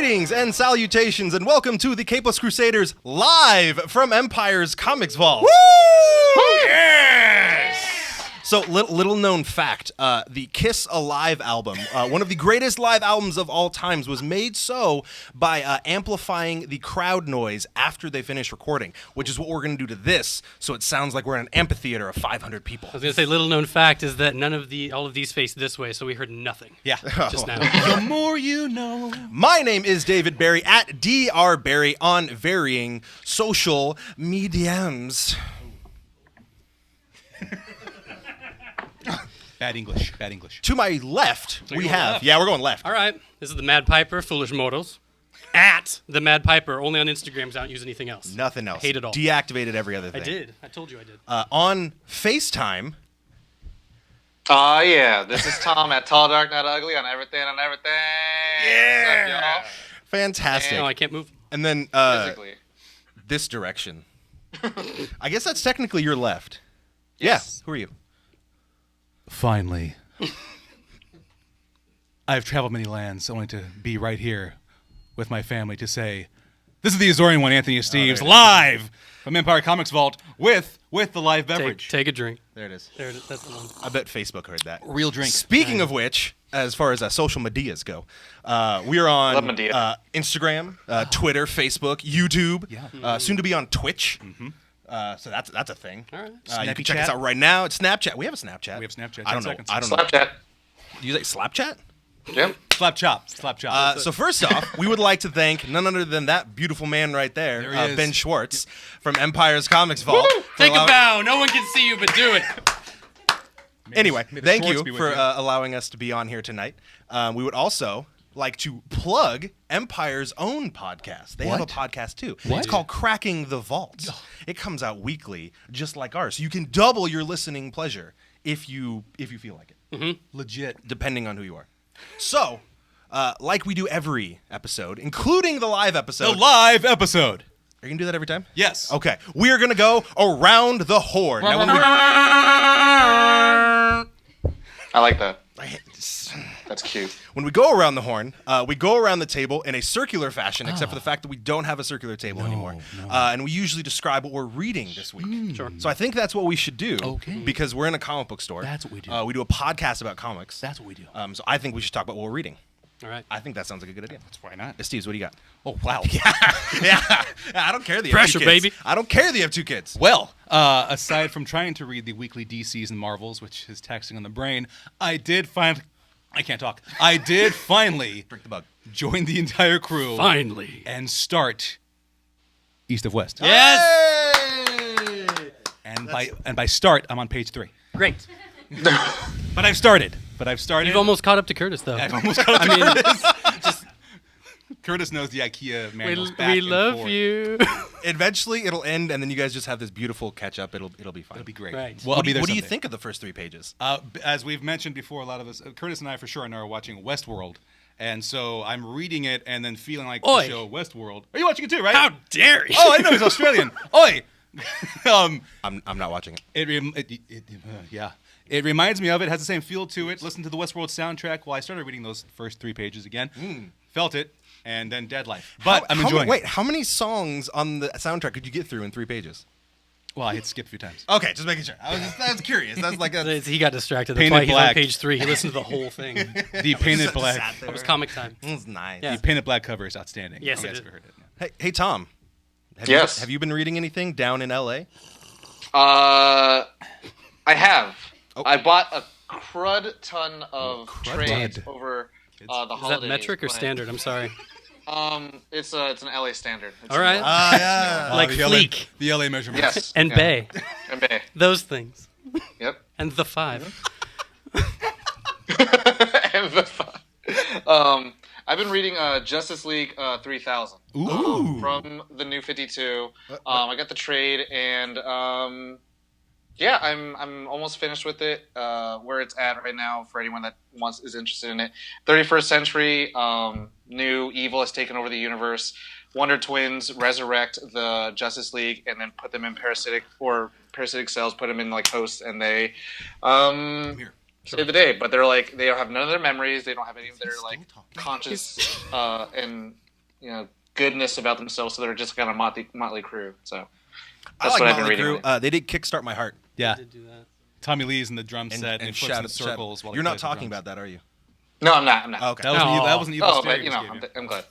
Greetings and salutations, and welcome to the Capeless Crusaders live from Empire's Comics Vault. Woo! Yes! So, little known fact, the Kiss Alive album, one of the greatest live albums of all times, was made so by amplifying the crowd noise after they finish recording, which is what we're going to do to this, so it sounds like we're in an amphitheater of 500 people. I was going to say, little known fact is that all of these face this way, so we heard nothing. Yeah. Just now. The more you know. My name is David Barry, at Dr. Barry on varying social mediums. Bad English. To my left, we have... left? Yeah, we're going left. All right. This is the Mad Piper, Foolish Mortals. At the Mad Piper, only on Instagram, so I don't use anything else. Nothing else. Hate it all. Deactivated every other thing. I did. I told you I did. On FaceTime... Yeah. This is Tom at Tall, Dark, Not Ugly on everything. Yeah! What's up, y'all? Fantastic. No, I can't move. And then Physically. this direction. I guess that's technically your left. Yes. Yeah. Who are you? Finally. I've traveled many lands only to be right here with my family to say, this is the Azorian one, Anthony Steves, live from Empire Comics Vault with the live beverage. Take a drink. There it is. There it is. That's the one. I bet Facebook heard that. Real drink. Speaking of which, as far as social medias go, we are Love on Medea. Instagram, Twitter, Facebook, YouTube, soon to be on Twitch. Mm-hmm. So that's a thing. All right. You can check us out right now. It's Snapchat. We have a Snapchat. We have Snapchat. I don't 10 know. seconds. I don't know. Slapchat. Do you like Slapchat? Yep. Slap chop. So first off, we would like to thank none other than that beautiful man right there, There he is. Ben Schwartz from Empire's Comics Vault. Take a bow. No one can see you, but do it. Anyway, May the thank Schwartz you be with for you. allowing us to be on here tonight. We would also like to plug Empire's own podcast. They have a What? podcast too. What? It's called Cracking the Vault. It comes out weekly, just like ours. So you can double your listening pleasure if you feel like it, Legit. depending on who you are. So, like we do every episode, including the live episode. The live episode. Are you going to do that every time? Yes. Okay. We are going to go around the horn. Now, when I like that. we... That's cute. When we go around the horn, we go around the table in a circular fashion, except for the fact that we don't have a circular table anymore. And we usually describe what we're reading this week. Sure. So I think that's what we should do. Okay. Because we're in a comic book store. That's what we do. We do a podcast about comics. That's what we do. So I think we should talk about what we're reading. All right. I think that sounds like a good idea. Why not? Steve's, what do you got? Oh, wow. Yeah. I don't care that you have Pressure, two kids. baby. I don't care that you have two kids. Well, aside from trying to read the weekly DCs and Marvels, which is taxing on the brain, I did finally Drink the bug. join the entire crew Finally. and start East of West. Yes. Hey! And by start, I'm on page 3. Great. But I've started. You've almost caught up to Curtis, though. I've almost got up to Curtis. Curtis knows the IKEA manuals back We and love forth. you. Eventually, it'll end, and then you guys just have this beautiful catch-up. It'll be fun. It'll be great. Right. Well, I'll be there What do you someday. think of the first 3 pages? As we've mentioned before, a lot of us, Curtis and I for sure, are watching Westworld. And so I'm reading it and then feeling like Oi. the show Westworld. Are you watching it too, right? How dare you? Oh, I know he's Australian. Oi! I'm not watching it. It reminds me of it. Has the same feel to it. Listen to the Westworld soundtrack. Well, I started reading those first 3 pages again. Felt it, and then Dead Life. But I'm enjoying it. How many songs on the soundtrack could you get through in 3 pages? Well, I hit skip a few times. Okay, just making sure. I was curious. That's like a... He got distracted. That's Painted why he's black. on page 3. He listened to the whole thing. The painted black. Sat there. It was comic time. It's nice. Yeah. The painted black cover is outstanding. Yes, You it guys is. ever heard it? Yeah. Hey, Tom. Yes. Have you been reading anything down in L.A.? I have. Oh. I bought a crud ton of crud trades ton. over the Is holidays. that metric or when- standard? I'm sorry. It's an LA standard. It's All right. Yeah. Like the LA, Fleek. the LA measurement. Yes. And yeah. Bay. And Bay. Those things. Yep. And the 5. And the fun. I've been reading Justice League 3000 Ooh. from the New 52. I got the trade, and yeah, I'm almost finished with it. Where it's at right now, for anyone that is interested in it, 31st century, new evil has taken over the universe. Wonder Twins resurrect the Justice League and then put them in parasitic cells, put them in like hosts, and they save the day. But they're like, they don't have none of their memories. They don't have any of their like conscious and goodness about themselves, so they're just kind of motley crew. So I that's like what I've been Motley reading. Crue. They did Kickstart My Heart. Yeah. Did do that. Tommy Lee's in the drum And, set and, he flips in shout circles. While he You're not plays the talking drums. about that, are you? No, I'm not. I'm not. Oh, okay. That wasn't evil. Oh, Stereo but just gave you. I'm glad.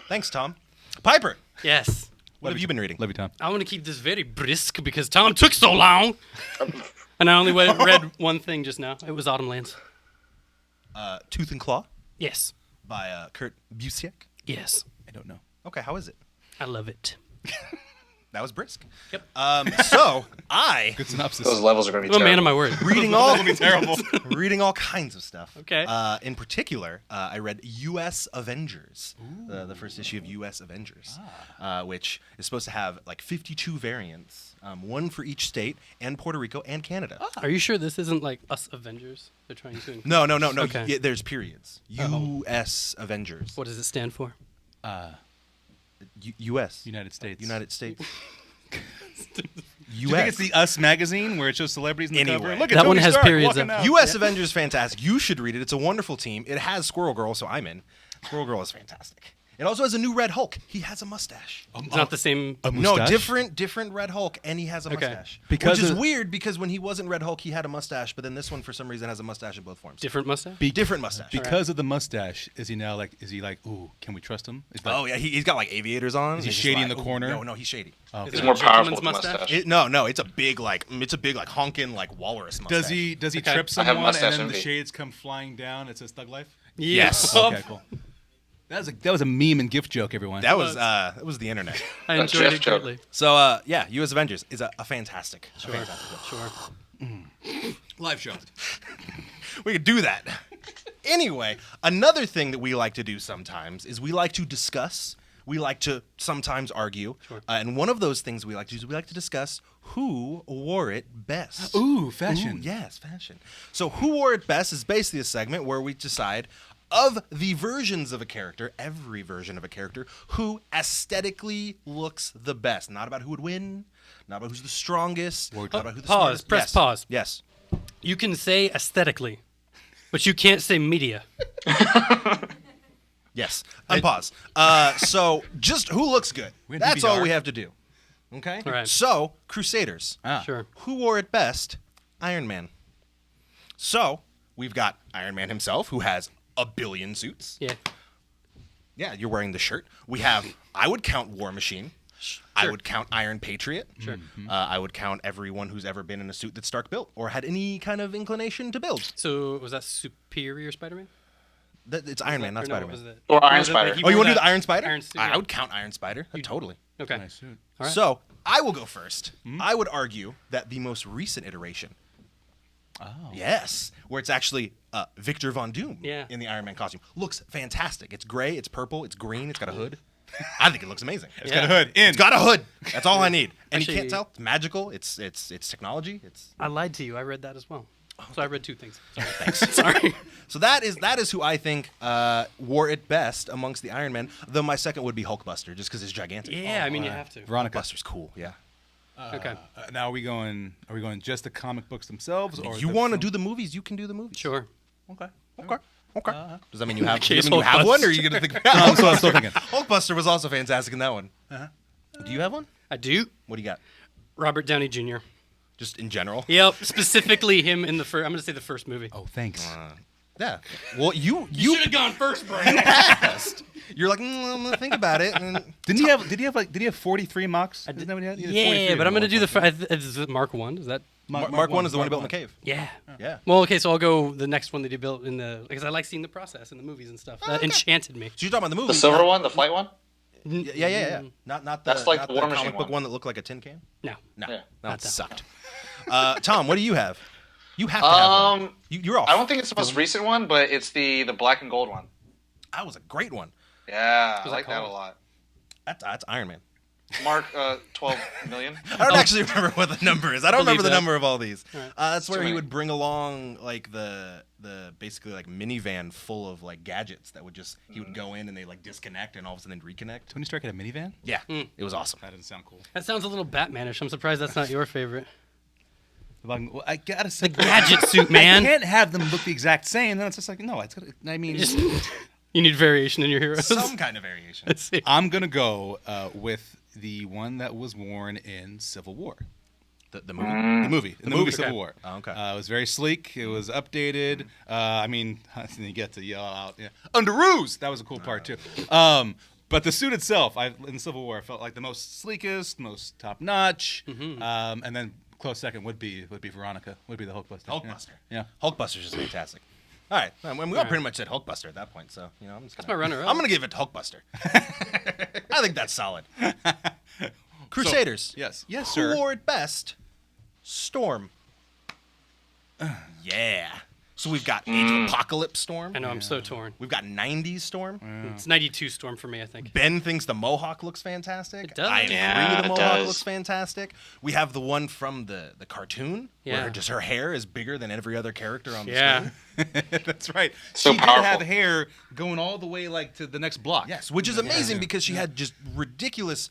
Thanks, Tom. Piper, Yes. what have you been reading? Love you, Tom. I want to keep this very brisk because Tom took so long. And I only read one thing just now. It was Autumnlands. Tooth and Claw Yes. by Kurt Busiek. Yes. I don't know. Okay, how is it? I love it. That was brisk. Yep. So I Good synopsis. Those levels are going to be I'm a terrible. man of my word. reading all terrible. reading all kinds of stuff. Okay. In particular, I read U.S. Avengers, the first issue of U.S. Avengers, which is supposed to have like 52 variants, one for each state and Puerto Rico and Canada. Are you sure this isn't like Us Avengers? They're trying to include. No. Okay. Yeah, there's periods. U.S. Avengers. What does it stand for? U.S. United States. United States. Do U.S. you think it's the Us magazine where it shows celebrities in the Anyway. cover? Look at That Tony one has Stark periods walking of- out. U.S. Avengers is fantastic. You should read it. It's a wonderful team. It has Squirrel Girl, so I'm in. Squirrel Girl is fantastic. It also has a new Red Hulk. He has a mustache. It's not the same. No, mustache? different Red Hulk, and he has a Okay. mustache. Because Which is of- weird because when he wasn't Red Hulk, he had a mustache, but then this one for some reason has a mustache in both forms. Different mustache? Different mustache. Because of the mustache, is he like, ooh, can we trust him? Is that- Oh yeah, he's got like aviators on. Is he It's just shady in like, the ooh, corner? No, he's shady. Oh, Is okay. It's it more a powerful with gentleman's the mustache. No, it's a big like honking like walrus mustache. Does he Okay. trip I have someone mustache and then the envy. shades come flying down? It says Thug Life. Yes. Okay, cool. That was a meme and gift joke, everyone. That was the internet. I A enjoyed it Jeff joke. greatly. So yeah, U.S. Avengers is a fantastic. Sure. Sure. live show. We could do that. Anyway, another thing that we like to do sometimes is we like to discuss. We like to sometimes argue. Sure. And one of those things we like to do is we like to discuss who wore it best. Ooh, fashion. Ooh, yes, fashion. So who wore it best is basically a segment where we decide of the versions of a character, every version of a character, who aesthetically looks the best. Not about who would win, not about who's the strongest, not about who the Pause. smartest. Press Yes. pause. Yes. You can say aesthetically, but you can't say media. Yes. Unpause. So just who looks good. We're in That's all DVR. we have to do. Okay? All right. So, Crusaders. Ah. Sure. Who wore it best? Iron Man. So, we've got Iron Man himself, who has a billion suits. Yeah. Yeah, you're wearing the shirt. We have, I would count War Machine. I Sure. would count Iron Patriot. Sure. I would count everyone who's ever been in a suit that Stark built or had any kind of inclination to build. So was that Superior Spider-Man? It's Iron Man, not Or no, Spider-Man. was it- Or Iron was it Spider. he Oh, you wore want to do that the Iron Spider? Iron suit, I yeah. would count Iron Spider. Totally. Okay. Nice suit. All right. So I will go first. I would argue that the most recent iteration, Oh. yes, where it's actually Victor Von Doom Yeah. in the Iron Man costume, looks fantastic. It's gray, it's purple, it's green, it's got a hood. I think it looks amazing. It's got a hood. In. It's got a hood. That's all I need. And you Actually- can't tell. It's magical. It's technology. It's I lied to you. I read that as well. So I read two things. Sorry. thanks. Sorry. So that is who I think wore it best amongst the Iron Men. Though my second would be Hulkbuster, just because it's gigantic. Yeah, I mean you have to. Veronica. Hulkbuster's cool. Yeah. Okay. Now are we going just the comic books themselves, or You the want to film? do the movies? You can do the movies. Sure. Okay. Okay. Okay. Does that mean you have? Case Does that mean you have one, or are you gonna think? I'm still thinking. Hulkbuster was also fantastic in that one. Do you have one? I do. What do you got? Robert Downey Jr. Just in general? Yep. Specifically him in the first. I'm gonna say the first movie. Oh, thanks. Yeah. Well, you should have gone first, Brian. passed. You're like, I'm gonna think about it. And Did he have 43 mocks? Isn't that what he had? He had 43 Yeah, but I'm gonna at do one the. point. Is it Mark One? Is that? Mark One is the one he built in the cave. Yeah. Yeah. Well, okay, so I'll go the next one that he built in the because I like seeing the process in the movies and stuff. That enchanted me. So you're talking about the movie? The silver one, the flight one. Yeah. Not the, That's like not the the War comic Machine book one. one that looked like a tin can. No. No, Yeah. that Not that sucked. Tom, what do you have? You have to have one. You're off. I don't think it's the most recent one, but it's the black and gold one. That was a great one. Yeah, I that like that a called? lot. That's Iron Man. Mark 12 million. I don't actually remember what the number is. I don't Believe remember the that. number of all these. Alright. That's where too he many. would bring along like the basically like minivan full of like gadgets that would just he would go in and they like disconnect and all of a sudden they'd reconnect. Tony Stark had a minivan? Yeah, it was awesome. That doesn't sound cool. That sounds a little Batmanish. I'm surprised that's not your favorite. Well, I gotta say, The gadget suit, I man. can't have them look the exact same. Then it's just like, no, it's gotta, I mean, Just- You need variation in your heroes. Some kind of variation. Let's see. I'm gonna go with the one that was worn in Civil War. The movie. The movie Civil Okay. War. Oh, okay. It was very sleek. It was updated. I mean, you get to yell out, "Underoos!" That was a cool part too. But the suit itself, in Civil War, I felt like the most sleekest, most top notch. And then close second would be Veronica. Would be the Hulkbuster. Hulkbuster. Yeah. Hulkbuster's just fantastic. All right, we all pretty much said Hulkbuster at that point, so I'm just That's my runner-up. I'm gonna give it to Hulkbuster. I think that's solid. Crusaders. Yes. Yes, Who sir. wore it best? Storm. Yeah. So we've got Age of Apocalypse Storm. I know, I'm so torn. We've got 90s Storm. It's 92 Storm for me, I think. Ben thinks the Mohawk looks fantastic. It does. I agree, Yeah, the it Mohawk does. looks fantastic. We have the one from the cartoon Yeah. where just her hair is bigger than every other character on the Yeah. screen. That's right. So she did powerful. have hair going all the way like to the next block. Yes, which is amazing because she had just ridiculous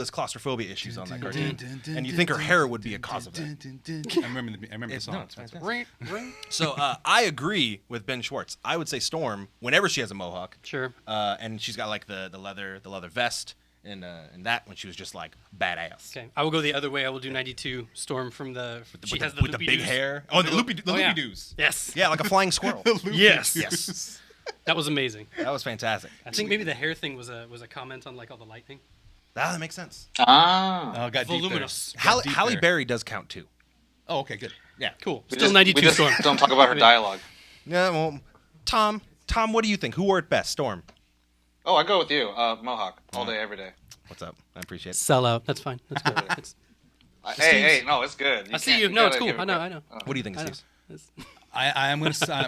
claustrophobia issues on that cartoon. And you think her hair would be a cause of that. I remember the song. No, it's fantastic. Ring, ring. So I agree with Ben Schwartz. I would say Storm whenever she has a mohawk. Sure. And she's got like the leather vest and that when she was just like badass. Okay, I will go the other way. I will do 92 Storm from the. She has the with the loopy big doos. hair. Oh, the loopy yeah. doos. Yes. Yeah, like a flying squirrel. Yes. Yes, That was amazing. that was fantastic. I think maybe the hair thing was a comment on like all the lightning. That makes sense. Ah. Oh, got Voluminous. Halle, deep Halle there. Berry does count too. Oh, okay, good. Yeah. Cool. We Still just- 92 we just Storm. Don't talk about her dialogue. Yeah. Well, Tom, what do you think? Who wore it best? Storm. Oh, I go with you. Mohawk. All day, every day. What's up? I appreciate it. Sell out. That's fine. That's good. It's- Hey, no, it's good. I see can't- you. No, it's gotta cool. give it I know. credit. I know. What do you think, I know. Steve? It's- I'm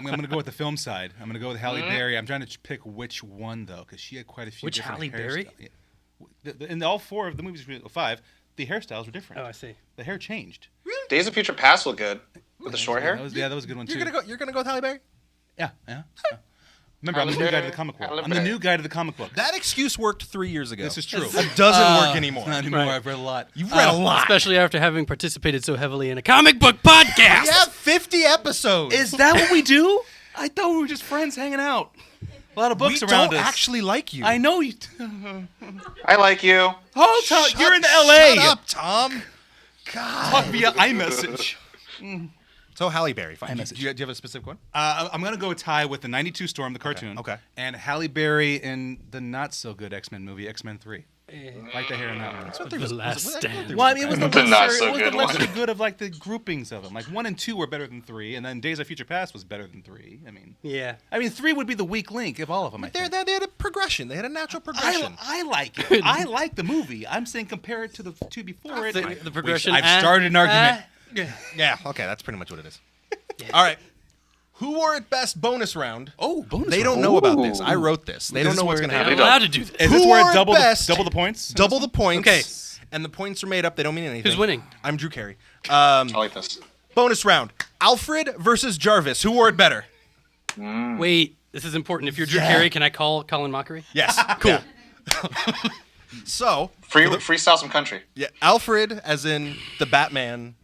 gonna go with the film side. I'm gonna go with Halle Berry. I'm trying to pick which one though, because she had quite a few. Which different Halle Berry? hairstyles. Yeah. In all four of the movies, 5, the hairstyles were different. Oh, I see. The hair changed. Days of Future Past look good with the short hair. That was a good one too. You're gonna go with Halle Berry? Yeah. Remember, I'm the new guy to the comic book. I'm the new guy to the comic book. That excuse worked 3 years ago. This is true. That doesn't work anymore. Not anymore. Right. I've read a lot. You've read a lot. Especially after having participated so heavily in a comic book podcast. We have 50 episodes. Is that what we do? I thought we were just friends hanging out. A lot of books we around don't us. actually like you. I know you. I like you. Oh, Tom, you're in LA. Shut up, Tom. God. Talk via iMessage. So Halle Berry, fine. Do iMessage. you have a specific one? I'm gonna go tie with the '92 Storm, the cartoon. Okay. And Halle Berry in the not so good X-Men movie, X-Men 3. Like the hair in that one. The Last Stand. Well, I mean, it was the The not lesser, so it was good the lesser one. good of like the groupings of them. Like 1 and 2 were better than 3, and then Days of Future Past was better than 3. Yeah. I mean 3 would be the weak link of all of them. They had a progression. They had a natural progression. I like it. I like the movie. I'm saying compare it to the two before it. The progression. I've started an argument. Yeah, okay, that's pretty much what it is. All right. Who wore it best bonus round? Oh, bonus. They don't round. know about this. I wrote this. They This don't is know what's where going to I'm happen. don't. allowed to do this. Is Who this where wore it it double best? the points? Double the points. Okay. And the points are made up. They don't mean anything. Who's winning? I'm Drew Carey. I like this. Bonus round. Alfred versus Jarvis. Who wore it better? Wait, this is important. If you're Drew Carey, can I call Colin Mockery? Yes. Cool. So, Freestyle some country. yeah, Alfred as in the Batman,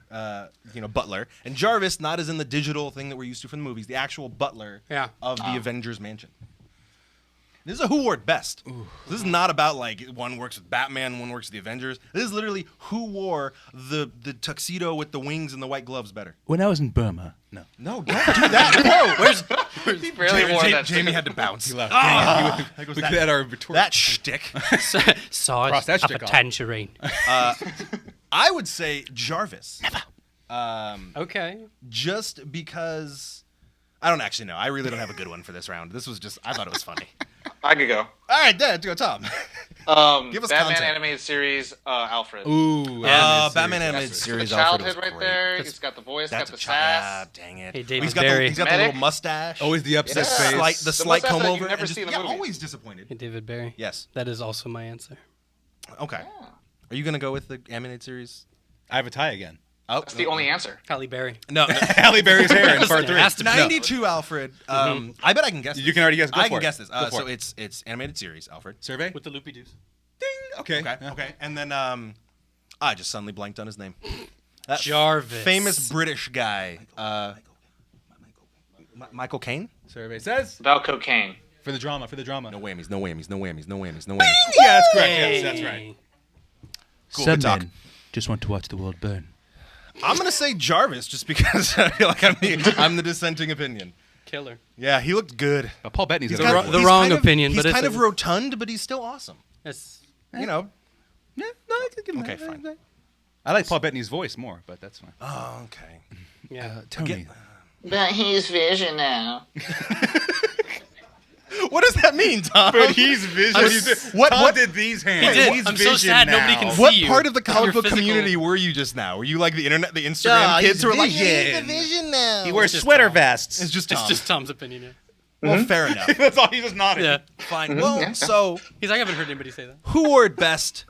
butler, and Jarvis not as in the digital thing that we're used to from the movies, the actual butler of the Avengers mansion. This is a who wore it best. This is not about like one works with Batman, one works with the Avengers. This is literally who wore the tuxedo with the wings and the white gloves better. When I was in Burma. No. No, don't do that. Whoa, He barely wore that. Jamie had to bounce. Look that- at our rhetorical. That shtick. Saw Cross that of stick a off. tangerine. I would say Jarvis. Okay. Just because I don't actually know. I really don't have a good one for this round. This was just I thought it was funny. I could go. All right, Dad, go Tom. Give us Batman content. animated series, Alfred. Ooh. Batman series. animated It's series. the Alfred childhood was right great. there. He's got the voice, got That's the a child. sass. Dang it. Hey, David he's got Barry. he's got the Medic. little mustache. Always the upset Yeah. face. The slight mustache comb that you over. never and see just, in the yeah, movie. always disappointed. Hey, David Barry. Yes. That is also my answer. Okay. Are you gonna go with the animated series? I have a tie again. Oh, That's the only answer. Halle Berry. No. Halle Berry's hair in part 3. Has to be. 92 Alfred. I bet I can guess. You this. can already guess. Go I for can it. guess this. Go for So it. it's animated series Alfred. Survey. With the loopy doos. Okay. Okay. Yeah. Okay. And then I just suddenly blanked on his name. That Jarvis. famous British guy. Michael Caine. Survey says. About cocaine. For the drama. No whammies. No whammies. No whammies. No whammies. No whammies. Yeah, that's correct. Yes, that's right. Cool. Good talk. Just want to watch the world burn. I'm gonna say Jarvis just because I feel like I'm the dissenting opinion. Killer. Yeah, he looked good. Paul Bettany's The wrong opinion, he's but kind it's of rotund, but he's still awesome. It's, You know. Yeah, no, I could give him Okay, that. fine. I like Paul Bettany's voice more, but that's fine. Oh, okay. yeah. Tony. But he's Vision now. What does that mean, Tom? But he's Vision. What did these hands? He did. He's I'm so Vision sad now. nobody can see What you. part of the comic Your book physical- community were you just now? Were you like the internet, the Instagram kids who are like, "He's the Vision now"? He wears just sweater Tom. vests. It's just Tom. It's just Tom's opinion. Yeah. Well, fair enough. That's all. He just nodded. Yeah. Fine. Well, so He's like, I haven't heard anybody say that. who wore it best?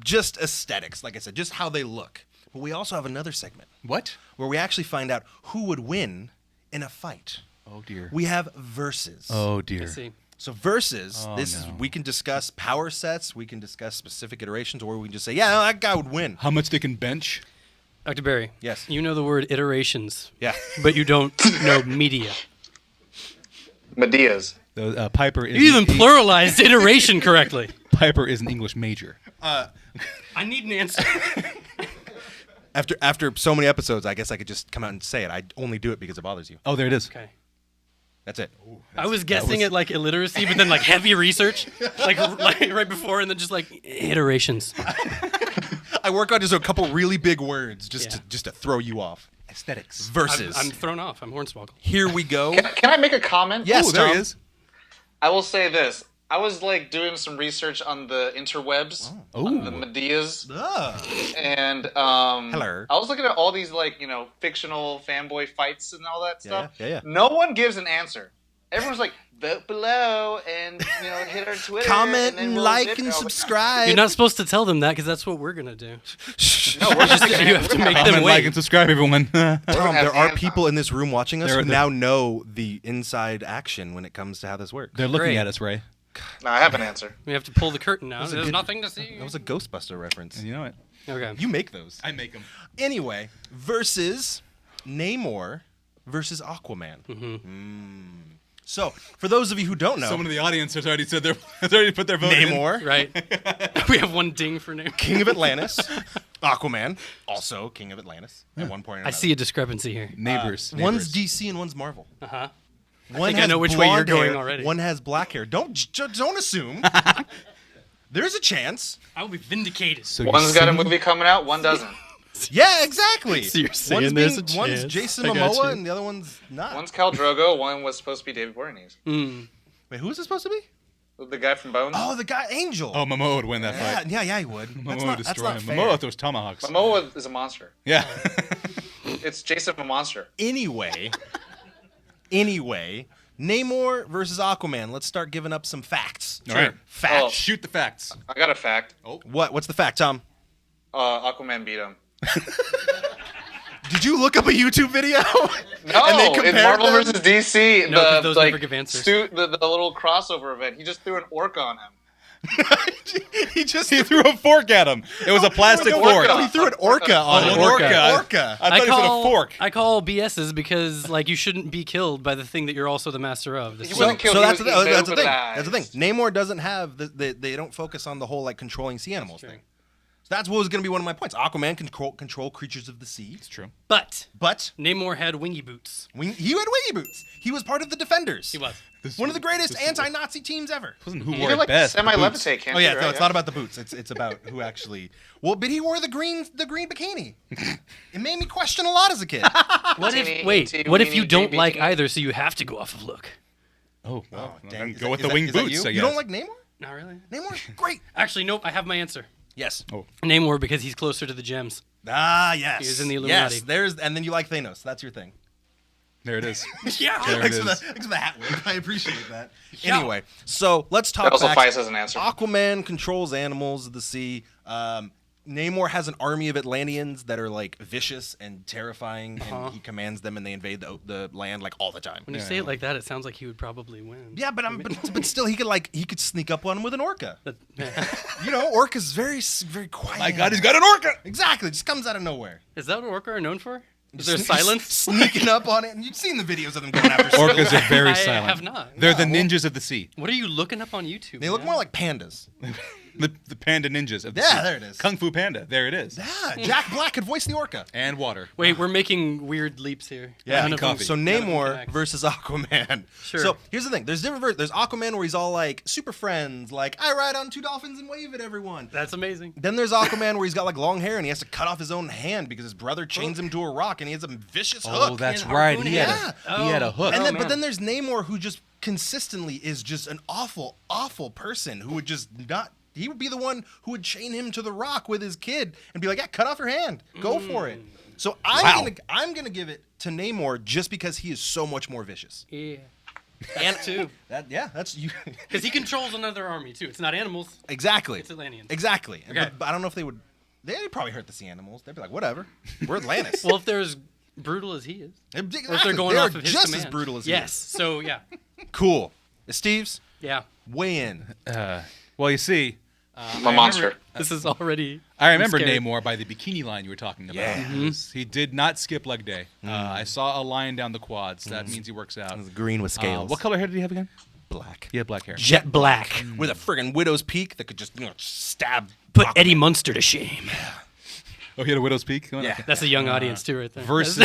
Just aesthetics, like I said, just how they look. But we also have another segment What? where we actually find out who would win in a fight. Oh dear. We have versus. Oh dear. Let's see. So versus, Oh, this is no. we can discuss power sets, we can discuss specific iterations, or we can just say, yeah, that guy would win. How much they can bench? Dr. Barry. Yes. You know the word iterations, Yeah. but you don't know media. Medea's. The Piper is. You even pluralized iteration correctly. Piper is an English major. I need an answer. After so many episodes, I guess I could just come out and say it. I only do it because it bothers you. Oh, there it is. Okay. That's it. I was guessing at like illiteracy, but then like heavy research, like right before, and then just like iterations. I work on just a couple really big words just Yeah. to throw you off. Aesthetics. Versus. I'm thrown off. I'm hornswoggled. Here we go. Can I make a comment? Yes, Oh, there Tom. he is. I will say this. I was like doing some research on the interwebs, on the Medea's, and Hello. I was looking at all these like fictional fanboy fights and all that stuff. yeah. No one gives an answer. Everyone's like, vote below and hit our Twitter, Comment then and we'll like zip and it." I was subscribe. You're not supposed to tell them that because that's what we're gonna do. No, we're just gonna, You have to make them Comment, like, wait. and subscribe, everyone. Tom, have there are hands people in this room watching us They're- who they're- now know the inside action when it comes to how this works. They're looking Great. at us, Ray. No, I have an answer. We have to pull the curtain now. a There's good- nothing to see. That was a Ghostbuster reference. And you know it. Okay. You make those. I make them. Anyway, versus Namor versus Aquaman. So, for those of you who don't know, Someone in the audience has already said has already put their vote in. Namor, Right. We have one ding for name. King of Atlantis, Aquaman, also King of Atlantis at one point or I another. see a discrepancy here. Neighbors. One's DC and one's Marvel. Uh-huh. One think I has know which way you're blonde going hair, already. One has black hair. Don't assume. There's a chance. I will be vindicated. So One's got a movie coming out, one doesn't. Yeah, exactly. So you're saying there's a one's chance. Jason I got Momoa you. and the other one's not. One's Khal Drogo, one was supposed to be David Boreanaz. Wait, who is it supposed to be? The guy from Bones. Oh, the guy Angel. Oh, Momoa would win that fight. Yeah, he would. Momoa That's would not, that's destroy not him. fair. Momoa throws tomahawks. Momoa is a monster. Yeah. It's Jason a monster. Anyway, Namor versus Aquaman. Let's start giving up some facts. All right. Facts. Oh. Shoot the facts. I got a fact. What's the fact, Tom? Aquaman beat him. Did you look up a YouTube video? No, And they in compared Marvel them? vs. DC, No, 'cause the those like never give answers. the little crossover event, he just threw an orc on him. he just He threw a fork at him. It was a plastic no, fork. No, he threw an orca on Oh, him. an orca. Orca. I thought he said a fork. I call BSs because like you shouldn't be killed by the thing that you're also the master of. This He is- wasn't killed, So he that's was the thing. immobilized. That's the thing. Namor doesn't have they don't focus on the whole like controlling sea animals thing. So that's what was going to be one of my points. Aquaman control creatures of the sea. It's true. but But Namor had wingy boots. he had wingy boots. He was part of the Defenders. He was. One of the greatest anti-Nazi teams ever. Wasn't who You wore can it like best. the boots. semi-levitate, can't Oh yeah, you? no, right? it's not about the boots. It's about who actually. Well, but he wore the green bikini. It made me question a lot as a kid. What Teeny, if wait? teeny, What if you weeny, don't baby, like teeny. either? So you have to go off of look. Oh, well, Dang, then is go that- with is the that- winged is that boots. You? I You don't guess. like Namor? Not really. Namor's great. Actually, nope. I have my answer. Yes. Oh, Namor because he's closer to the gems. Ah, yes. He was in the Illuminati. Yes, and then you like Thanos. That's your thing. there it is. Yeah. There it Thanks is. for the hat whip. I appreciate that. Yeah. Anyway, so let's talk That also facts. fights as an answer. Aquaman controls animals of the sea. Namor has an army of Atlanteans that are like vicious and terrifying, and he commands them, and they invade the land like all the time. When you say it like that, it sounds like he would probably win. Yeah, but still, he could sneak up on him with an orca. But- You know, orca's very quiet. My God, he's got an orca. Exactly, just comes out of nowhere. Is that what orca are known for? Is there silence? Sneaking up on it. And you've seen the videos of them going after Orcas seals. are very I silent. have not. They're the ninjas of the sea. What are you looking up on YouTube? They look man? more like pandas. The panda ninjas of the sea. Yeah, there it is. Kung Fu Panda. There it is. Yeah, Jack Black could voice the orca. And water. Wait, we're making weird leaps here. Yeah, None of them- coffee. So none of them Namor connect. versus Aquaman. Sure. So here's the thing: there's different. There's Aquaman where he's all like super friends, like I ride on 2 dolphins and wave at everyone. That's amazing. Then there's Aquaman where he's got like long hair and he has to cut off his own hand because his brother chains him to a rock and he has a vicious Oh, hook. that's And right. harpoon He had, hand. he had a hook. And Oh, then, but man. then there's Namor who just consistently is just an awful, awful person who would just not. He would be the one who would chain him to the rock with his kid and be like, "Yeah, cut off your hand, go for it." So I'm gonna give it to Namor just because he is so much more vicious. Yeah. And too. That's you. Because he controls another army too. It's not animals. Exactly. It's Atlanteans. Exactly. Okay. But I don't know if they would. They'd probably hurt the sea animals. They'd be like, "Whatever, we're Atlantis." Well, if they're as brutal as he is. Exactly. Or if they're going They off are of his just command. as brutal as he Yes. is. So yeah. Cool. Steve's Yeah. weigh in. Well, you see, I'm a monster. This is already. I remember I'm scared. Namor by the bikini line you were talking about. Yeah. He did not skip leg day. I saw a line down the quads. That means he works out. Green with scales. What color hair did he have again? Black. He had black hair. Jet black. With a friggin' widow's peak that could just stab. Put Aquaman. Eddie Munster to shame. Oh, he had a widow's peak? Yeah. Okay. That's a young audience too, right there. Versus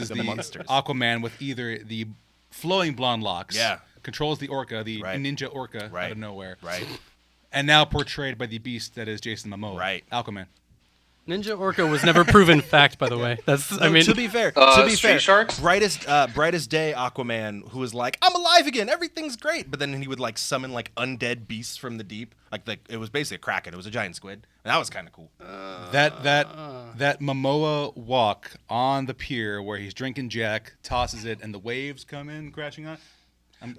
the monsters. Aquaman with either the flowing blonde locks. Yeah. Controls the orca, the Right. ninja orca out Right. of nowhere. Right. And now portrayed by the beast that is Jason Momoa. Right. Aquaman. Ninja Orca was never proven fact, by the way. That's. I No, mean, to be fair, Street Sharks? brightest day Aquaman, who was like, "I'm alive again, everything's great," but then he would like summon like undead beasts from the deep, it was basically a kraken. It was a giant squid, and that was kind of cool. That Momoa walk on the pier where he's drinking Jack, tosses it, and the waves come in crashing on.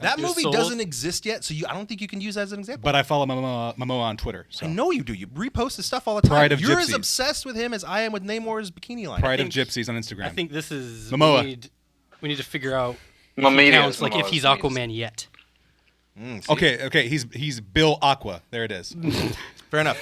That movie sold? doesn't exist yet, so I don't think you can use that as an example. But I follow Momoa on Twitter. So. I know you do. You repost his stuff all the time. Pride of You're as Gypsies. obsessed with him as I am with Namor's bikini line. Pride of think- Gypsies on Instagram. I think this is. Momoa. We need to figure out. Mamedius, Counts, like if Momoa's he's Mamedius. Aquaman yet. See? Okay. He's Bill Aqua. There it is. Fair enough.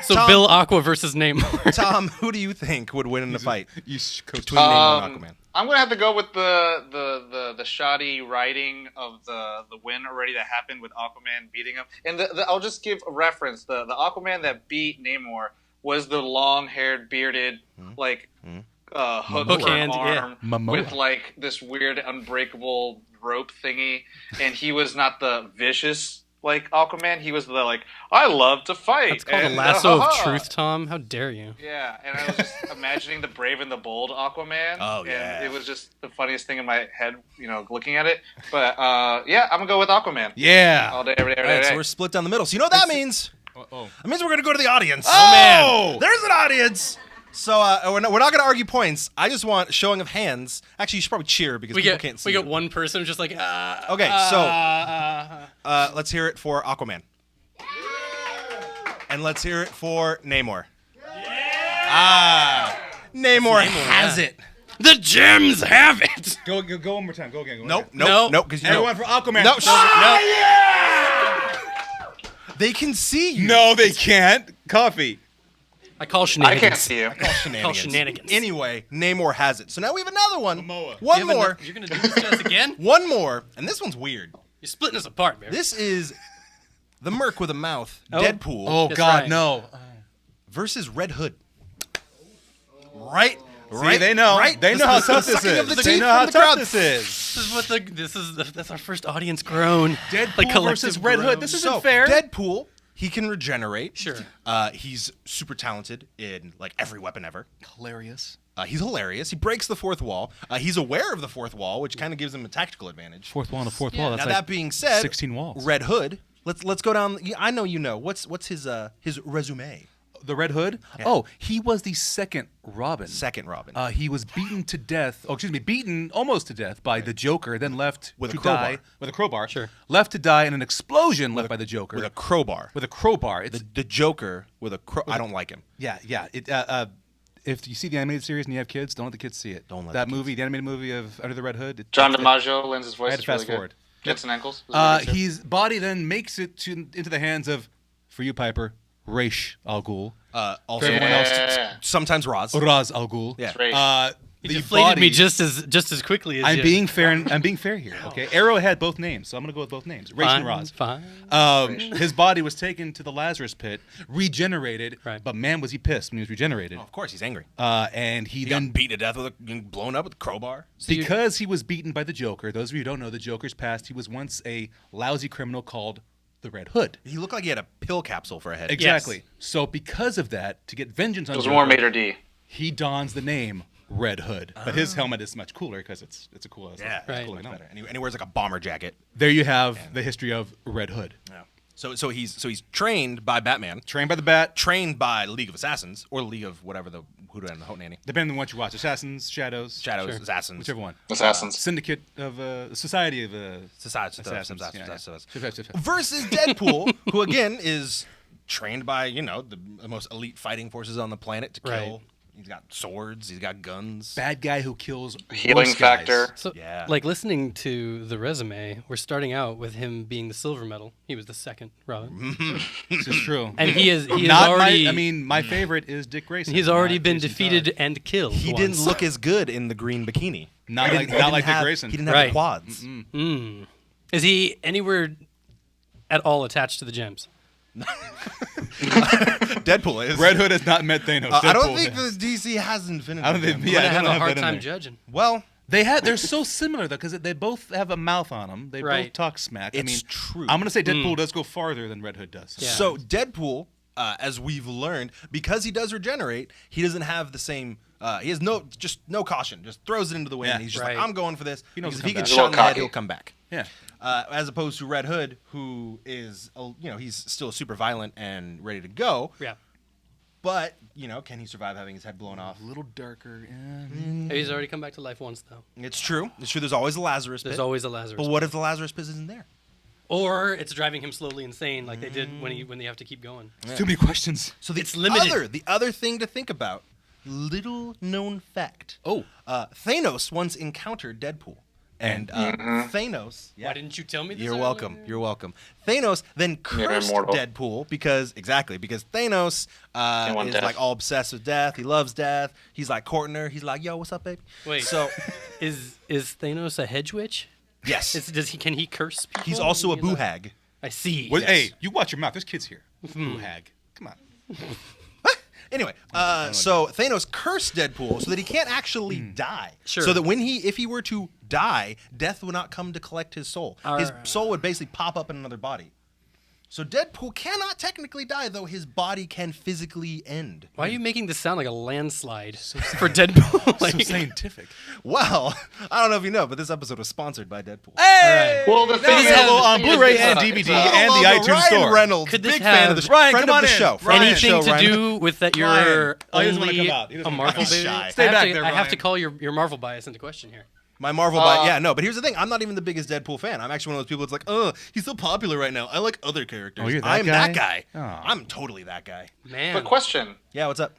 So Tom- Bill Aqua versus Namor. Tom, who do you think would win in the fight You coach between Namor and Aquaman? I'm gonna have to go with the shoddy writing of the win already that happened with Aquaman beating him. And I'll just give a reference. The Aquaman that beat Namor was the long-haired, bearded, like hook Hook for an hand, yeah. arm Momoa. with like this weird unbreakable rope thingy. And he was not the vicious like Aquaman. He was the like I love to fight. It's called a and, lasso of truth, Tom. How dare you? Yeah, and I was just imagining the brave and the bold Aquaman. Oh, and yeah. it was just the funniest thing in my head, looking at it. But yeah, I'm gonna go with Aquaman. Yeah. All day, every day, All every right, day. so we're split down the middle. So you know what that means? Oh. That means we're going to go to the audience. Oh, man. There's an audience. So we're not going to argue points. I just want a showing of hands. Actually, you should probably cheer because We people get can't see. we you. get one person just like. Okay, so let's hear it for Aquaman. And let's hear it for Namor. Namor has yeah. it. The gems have it. Go one more time. Go again. Nope. No. Because Everyone for Aquaman. No, No. they can see you. No, they can't. Coffee. I call I shenanigans. can't see you. Shenanigans. shenanigans. Anyway, Namor has it. So now we have another one. Momoa. One more. You're gonna do this to us again? One more. And this one's weird. You're splitting us apart, man. This is the Merc with a mouth, Oh. Deadpool, Oh That's God, right. no. versus Red Hood. Right? See, they know. Right? They know how tough this sucking of the is. They teeth know from how the tough crowd. this is. That's our first audience groan. Deadpool Like collective versus Red groan. Hood. This isn't So, fair. Deadpool, he can regenerate. Sure. He's super talented in like every weapon ever. Hilarious. He's hilarious. He breaks the fourth wall. He's aware of the fourth wall, which kind of gives him a tactical advantage. Fourth wall on the fourth wall. That's Now like that being said, 16 walls. Red Hood. Let's go down. I know you know. What's his resume? The Red Hood? Yeah. Oh, he was the second Robin. Second Robin. He was beaten to death. Oh, excuse me, beaten almost to death by the Joker, then left With a to crowbar. die with a crowbar. Sure. Left to die in an explosion left by the Joker with a crowbar. with a crowbar. It's The Joker with a I don't like him. yeah. It if you see the animated series and you have kids, don't let the kids see it. Don't let that the kids movie, the animated movie of Under the Red Hood. John DiMaggio lends his I voice. had to It's really fast good. forward. Jensen Ankles. was really good too. His body then makes it into the hands of, for you, Piper, Ra's al Ghul. Also, everyone else, sometimes Roz. Ra's al Ghul. Yeah. Right. He The deflated body, me just as quickly as I'm you. being fair. I'm being fair here. Okay. Arrow had both names, so I'm gonna go with both names. Ra's and Roz. Fine. His body was taken to the Lazarus pit, regenerated. Right. But man, was he pissed when he was regenerated. Of course, he's angry. And he He then got beat to death blown up with a crowbar. because he was beaten by the Joker. Those of you who don't know the Joker's past, he was once a lousy criminal called the Red Hood. He looked like he had a pill capsule for a head. Exactly. So because of that, to get vengeance on It was Joker, more Mater D. he dons the name Red Hood. But his helmet is much cooler because it's a cool. Yeah, Right. cool, better. And he wears like a bomber jacket. There you have the history of Red Hood. Yeah. So he's trained by Batman, Trained by the Bat. trained by League of Assassins or League of whatever the Hoodoo and the Hotnanny. Depending on what you watch, Assassins, Shadows, Shadows, Sure. Assassins, whichever one. Assassins. Syndicate of Society of Assassins. Assassins. Versus Deadpool, who again is trained by the most elite fighting forces on the planet to kill. Right. He's got swords. He's got guns. Bad guy who kills Healing worse guys. factor. So, Yeah. like listening to the resume, we're starting out with him being the silver medal. He was the second Robin, This is true. and he is Not already. my favorite is Dick Grayson. he's already not been Jason defeated Todd. and killed. He once. didn't look as good in the green bikini. Not He like didn't Dick have- Grayson. He didn't have Right. the quads. Is he anywhere at all attached to the gems? Deadpool is. Red Hood has not met Thanos. I don't Deadpool think has. the DC has Infinity. I don't think. Gems. Yeah, I'm I gonna don't have a have hard that in time there. judging. Well, They're so similar though because they both have a mouth on them. They both Right. talk smack. I It's mean, true. I'm gonna say Deadpool does go farther than Red Hood does. Yeah. So Deadpool, as we've learned, because he does regenerate, he doesn't have the same. He has no caution. Just throws it into the wind. Yeah. And he's just Right. like, I'm going for this. He knows Because he'll if he come gets back. shot in the head, Cocky. he'll come back. Yeah. As opposed to Red Hood, who is he's still super violent and ready to go. Yeah. But can he survive having his head blown off? A little darker. Yeah. He's already come back to life once, though. It's true. It's true. There's always a Lazarus There's pit. always a Lazarus. But what if the Lazarus pit isn't there? Or it's driving him slowly insane, like they did when they have to keep going. Too many questions. So the It's limited. the other thing to think about, little known fact. Oh. Thanos once encountered Deadpool. And Thanos. Why didn't you tell me this? You're earlier? welcome. You're welcome. Thanos then cursed immortal. Deadpool because Thanos want is death. like all obsessed with death. He loves death. He's like courting her. He's like, yo, what's up, baby? Wait. So Is Thanos a hedge witch? yes, Can he curse people? he's also a He's like- boohag. I see. Well, Yes. Hey, you watch your mouth. There's kids here. Boo hag. Come on. Anyway, so Thanos cursed Deadpool so that he can't actually die. Sure. So that if he were to die, death would not come to collect his soul. His soul would basically pop up in another body. So Deadpool cannot technically die, though his body can physically end. Why are you making this sound like a landslide for Deadpool? So Like, scientific. Well, I don't know if you know, but this episode was sponsored by Deadpool. Hey! Well, the thing is, available on the thing is, Blu-ray it's and a- DVD it's a- and the Ryan iTunes store. Reynolds, Could this big fan of have- the Ryan, friend come of on the in. show. Friend of the anything show, to Ryan. do with that you're Ryan. Oh, he doesn't wanna only come out. He doesn't a wanna Marvel come out. He's baby? shy. Stay back to, there, I have to Ryan. call your Marvel bias into question here. My Marvel yeah, no, but here's the thing. I'm not even the biggest Deadpool fan. I'm actually one of those people that's like, oh, he's so popular right now. I like other characters. Oh, you're that I'm guy? that guy. Oh. I'm totally that guy. Man. But question: Yeah, what's up?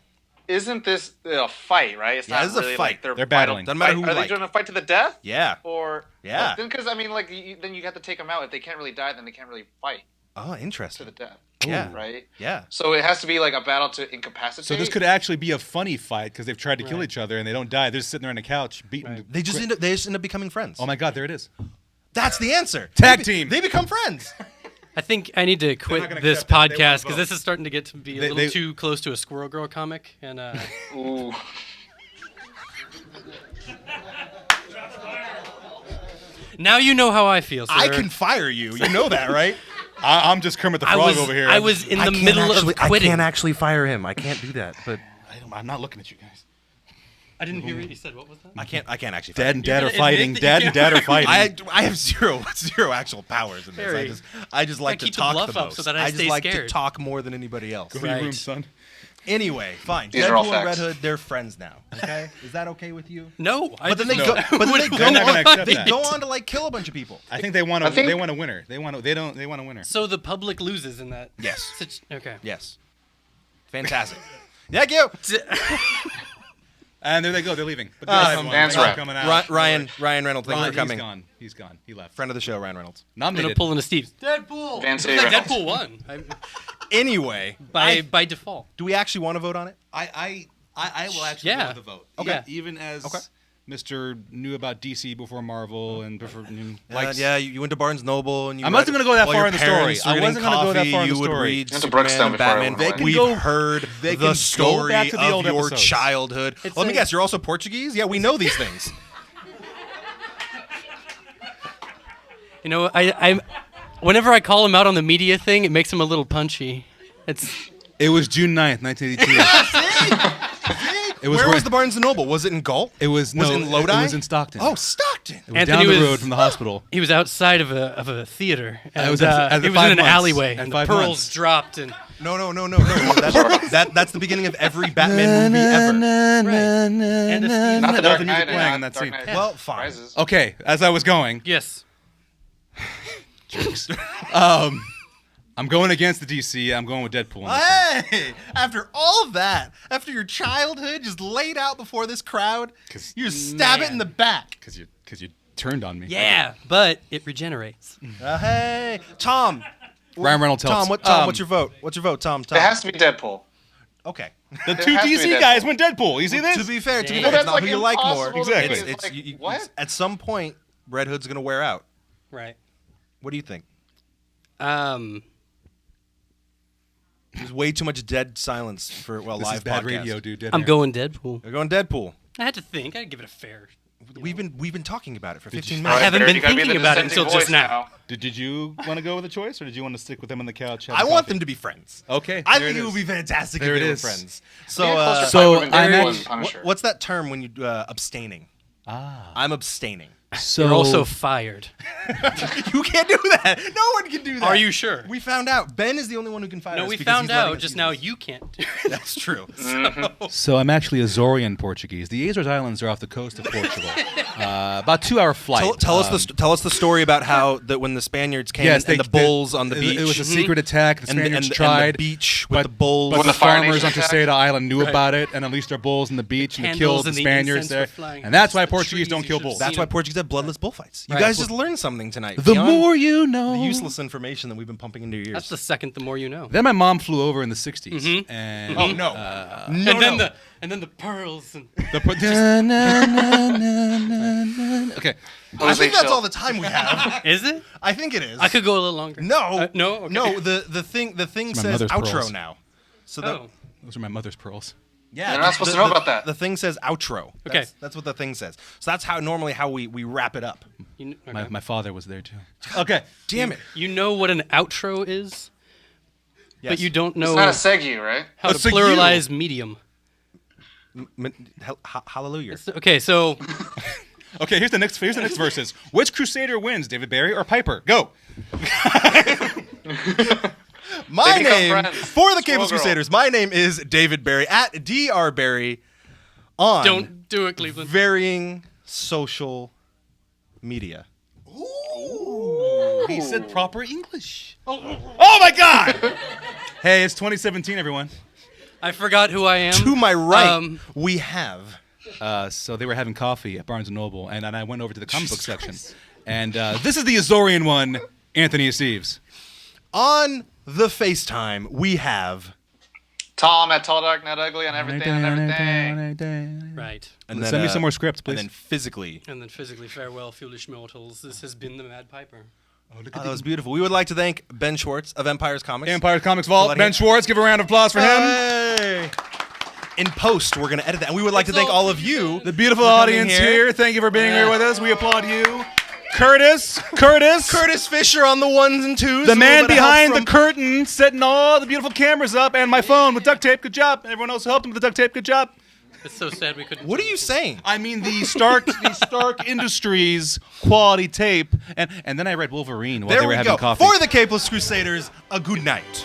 Isn't this a fight? Right? It's Yeah, not this is a really fight. Like They're battling. Doesn't matter who Are you they like. doing a fight to the death? Yeah. Or Yeah. Then because I mean, like, then you have to take them out. If they can't really die, then they can't really fight Oh, to interesting. the death. Yeah. Right. Yeah. So it has to be like a battle to incapacitate. So this could actually be a funny fight because they've tried to kill Right. each other and they don't die. They're just sitting there on the couch beating. Right. They just end up becoming friends. Oh my God, there it is. That's the answer. Tag team. They become friends. I think I need to quit gonna this accept that. They wanna podcast vote. because this is starting to get to be a little too close to a Squirrel Girl comic. And Ooh. now you know how I feel, sir. I can fire you. You know that, right? I'm just Kermit the I Frog was, over here. I was in the middle of quitting. I can't actually fire him. I can't do that. But I'm not looking at you guys. I didn't hear what you said. What was that? I can't actually. Fire Dad him. and Dad are gonna fighting. admit that Dad you and Dad are fighting. I have zero actual powers in this. Very. I just like to keep the talk bluff the up most. so that I just stay like scared. to talk more than anybody else. Go to your room, Right. son. Anyway, fine. These are all Deadpool and Red facts. Hood, they're friends now. Okay, is that okay with you? No, But then they No. go. But then they go They're not gonna on. accept They that. go on to like kill a bunch of people. I think they want a. I think- They want a winner. They want a winner. So the public loses in that. Yes. Okay. Yes. Fantastic. Thank you. And there they go. They're leaving. But Dance rap. coming out. Ryan Reynolds, thank you for coming. He's gone. He's gone. He left. Friend of the show, Ryan Reynolds. I'm gonna Nominated. pull into Steve's Deadpool. Fancy It's like Reynolds. Deadpool won. Anyway, by default. do we actually want to vote on it? I will actually Yeah. go with the vote. Okay. Even as Okay. Mr. knew about DC before Marvel and likes. Yeah, you went to Barnes Noble and you. I wasn't read- gonna go that while far your in the story. parents were I getting wasn't gonna go that coffee, far in the you would story. read Went to Superman Brookstone and before I Batman. went away. We've go- heard they the can go story back to the of old your episodes. childhood. It's Let me a- guess, you're also Portuguese? Yeah, we know these things. You know, I whenever I call him out on the media thing, it makes him a little punchy. It was June 9th, 1982. It was Where where- was the Barnes and Noble? Was it in Galt? It was Was no, it in Lodi? It was in Stockton. Oh, Stockton. it was Anthony down the was- road from the hospital. He was outside of a theater. And, It was at he was 5 in an months. alleyway, At and the 5 pearls months. dropped, and No. That's the beginning of every Batman movie ever. and a theater. Not the That was Dark the music Knight. playing and in not that Dark scene. Knight Well, fine. Rises. Okay, as I was going, Yes. I'm going against the DC. I'm going with Deadpool. in this one. Hey, after all of that, after your childhood just laid out before this crowd, 'Cause- you just stab it in the back. Cause you turned on me. Yeah, but it regenerates. Hey, Tom. Ryan Reynolds helps. Tom, what's your vote? What's your vote, Tom? It has to be Deadpool. Okay. The It two has to be DC Deadpool. guys went Deadpool. You see this? To be fair, Damn. it's That's not like who you like more. impossible to Exactly. do. Like, what? At some point, Red Hood's gonna wear out. Right. What do you think? There's There's way too much dead silence for this live is bad podcast. radio, dude. Dead I'm air. going Deadpool. We're going Deadpool. I had to think. I'd give it a fair. We've been talking about it for 15 All minutes. right, haven't Barry, been you gotta be thinking the about it dissenting until just voice now. Did you want to go with a choice, or did you want to stick with them on the couch? I want them to be friends. Okay. I there think it is. would be fantastic There if it they were is. friends. So, So, so I'm I'm actually- Punisher. what's that term when you abstaining? I'm abstaining. So You're also fired. You can't do that. No one can do that. Are you sure? We found out. Ben is the only one who can find No, us we because found he's letting out us just use now this. you can't. That's true. So I'm actually Azorian Portuguese. The Azores Islands are off the coast of Portugal. About 2-hour flight. Tell us the story about how that when the Spaniards came and the bulls on the beach. It was a secret attack. The and Spaniards and tried. the beach with but the bulls. But When the the Fire farmers on Nation Terceira attacked? Island knew Right. about it and unleashed their bulls on the beach and they candles killed the and the Spaniards incense there. were flying. And that's why The Portuguese trees don't you kill should bulls. That's why Portuguese have bloodless bullfights. You Right. guys just learned something tonight. The beyond more you know. the useless information that we've been pumping into your ears. That's the second. The more you know. Then my mom flew over in the 60s. Mhm. And Oh no! And then the pearls and Okay. I think that's all the time we have. is it? I think it is. I could go a little longer. No, no, okay. no. The thing my says mother's outro pearls. now. So that Oh, Those are my mother's pearls. yeah, You're not supposed to know about that. The thing says outro. Okay. That's what the thing says. So that's how normally we wrap it up. you, My, okay. my father was there too. Okay. Damn it! You know what an outro is, Yes. but you don't It's know not a segue, right? how to a segue. pluralize medium. Hallelujah. Okay, so Okay, here's the next verses. Which Crusader wins, David Barry or Piper? Go. My They become name friends. for the Cables Squirrel Girl. Crusaders. My name is David Barry at Dr. Barry on don't do it, Cleveland. varying social media. He said proper English. Oh my God! Hey, it's 2017, everyone. I forgot who I am. To my right, Um, we have So they were having coffee at Barnes & Noble, and I went over to the comic book section. And this is the Azorian one, Anthony Aceves. on the FaceTime. We have Tom at Tall Dark Not Ugly on everything and everything. Right. and Send me some more scripts, please. and then physically. And then physically, farewell, foolish mortals. This has been the Mad Piper. Oh, that was beautiful. We would like to thank Ben Schwartz of Empire's Comics. Empire Comics Vault, Let Ben him- Schwartz, give a round of applause for him. Hey! In post, we're going to edit that. And we would like to thank all of you. The beautiful for coming audience here. Thank you for being here with us. We applaud you. Curtis, Curtis Fisher on the ones and twos. the A man little bit of help behind the from- curtain, setting all the beautiful cameras up, and my phone with duct tape. Good job. Everyone else who helped him with the duct tape. Good job. It's so sad we couldn't. What are you saying? I mean the Stark Industries quality tape, and then I read Wolverine while There they were we having go. coffee. For the Capeless Crusaders, a good night.